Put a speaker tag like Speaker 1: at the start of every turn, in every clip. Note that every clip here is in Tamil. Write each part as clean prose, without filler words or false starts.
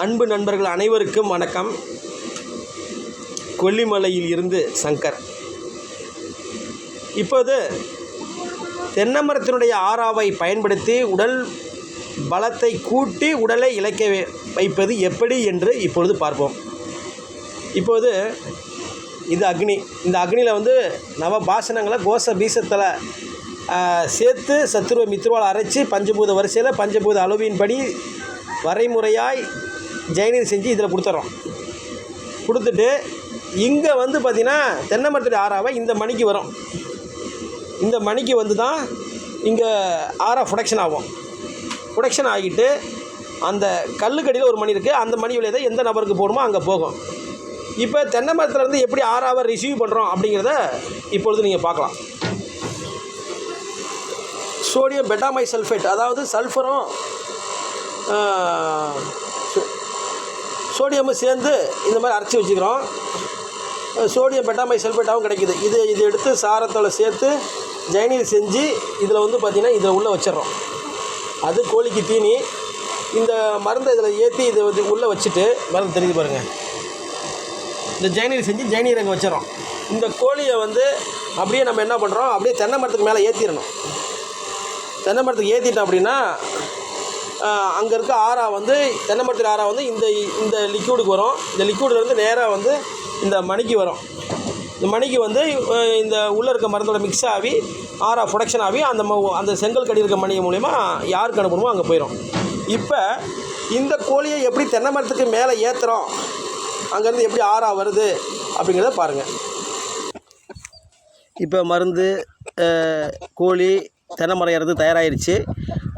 Speaker 1: அன்பு நண்பர்கள் அனைவருக்கும் வணக்கம். கொல்லிமலையில் இருந்து சங்கர். இப்போது தென்னமரத்தினுடைய ஆறாவை பயன்படுத்தி உடல் பலத்தை கூட்டி உடலை இளைக்க வைப்பது எப்படி என்று இப்பொழுது பார்ப்போம். இப்போது இது அக்னி. இந்த அக்னியில் நவபாசனங்களை கோஷ பீசத்தில் சேர்த்து சத்துருவ மித்ருவால் அரைச்சி பஞ்சபூத வரிசையில் பஞ்சபூத அளவின்படி வரைமுறையாய் ஜெயநீர் செஞ்சு இதில் கொடுத்துட்டு இங்கே பார்த்திங்கன்னா தென்னை மரத்துடைய ஆறாவை இந்த மணிக்கு வரும். இந்த மணிக்கு தான் இங்கே ஆறா ப்ரொடக்ஷன் ஆகும். ப்ரொடக்ஷன் ஆகிட்டு அந்த கல்லுக்கடியில் ஒரு மணி இருக்குது. அந்த மணி வழியாக எந்த நபருக்கு போகணுமோ அங்கே போகும். இப்போ தென்னை மரத்துலேருந்து எப்படி ஆறாவை ரிசீவ் பண்ணுறோம் அப்படிங்கிறத இப்பொழுது நீங்கள் பார்க்கலாம். சோடியம் பெட்டாமை சல்ஃபேட், அதாவது சல்ஃபரும் சோடியமும் சேர்ந்து இந்த மாதிரி அரைச்சி வச்சுக்கிறோம். சோடியம் பெட்டாமை சல்ஃபேட்டாகவும் கிடைக்கிது. இது எடுத்து சாரத்தோடு சேர்த்து ஜெயநீர் செஞ்சு இதில் பார்த்திங்கன்னா இதில் உள்ளே வச்சிடறோம். அது கோழிக்கு தீனி. இந்த மருந்தை இதில் ஏற்றி இதை உள்ளே வச்சுட்டு மருந்து தெரியுது பாருங்கள். இந்த ஜெயநீர் செஞ்சு ஜெயநீர் அங்கே வச்சிடறோம். இந்த கோழியை அப்படியே நம்ம என்ன பண்ணுறோம், அப்படியே தென்னை மரத்துக்கு மேலே ஏற்றிடணும். தென்னை மரத்துக்கு ஏற்றிட்டோம் அப்படின்னா அங்கே இருக்க ஆறா தென்னை மரத்தில் ஆறா இந்த லிக்யூடுக்கு வரும். இந்த லிக்யூட்லேருந்து நேராக இந்த மணிக்கு வரும். இந்த மணிக்கு இந்த உள்ளே இருக்க மருந்தோட மிக்ஸ் ஆகி ஆறா ப்ரொடக்ஷன் ஆகி அந்த செங்கல் கடி இருக்க மணி மூலிமா யாருக்கு அனுப்பணுமோ அங்கே போயிடும். இப்போ இந்த கோழியை எப்படி தென்னை மரத்துக்கு மேலே ஏற்றுறோம், அங்கேருந்து எப்படி ஆறா வருது அப்படிங்கிறத பாருங்கள். இப்போ மருந்து கோழி தென்னை மரம் ஏறது தயாராகிருச்சு.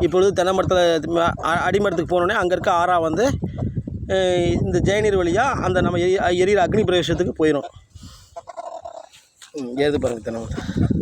Speaker 1: இப்பொழுது தென்னை மரத்தில் அடிமரத்துக்கு போனோடனே அங்கே இருக்க ஆறா இந்த ஜெயநீர் வழியாக அந்த நம்ம எரியிற அக்னி பிரவேசத்துக்கு போயிடும். ஏது பாருங்கள் தென்னை மரம்.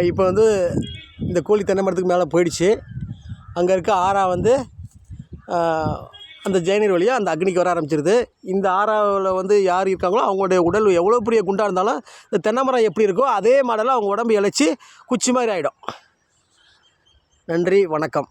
Speaker 1: இப்போ இந்த கோழி தென்னை மரத்துக்கு மேலே போயிடுச்சு. அங்கே இருக்க ஆறா அந்த ஜெயநீர் வழியாக அந்த அக்னிக்கு வர ஆரம்பிச்சிருது. இந்த ஆறாவில் யார் இருக்காங்களோ அவங்களுடைய உடல் எவ்வளோ பெரிய குண்டாக இருந்தாலும் இந்த தென்னை மரம் எப்படி இருக்கோ அதே மாடலில் அவங்க உடம்பு இழைச்சி குச்சி மாதிரி ஆகிடும். நன்றி, வணக்கம்.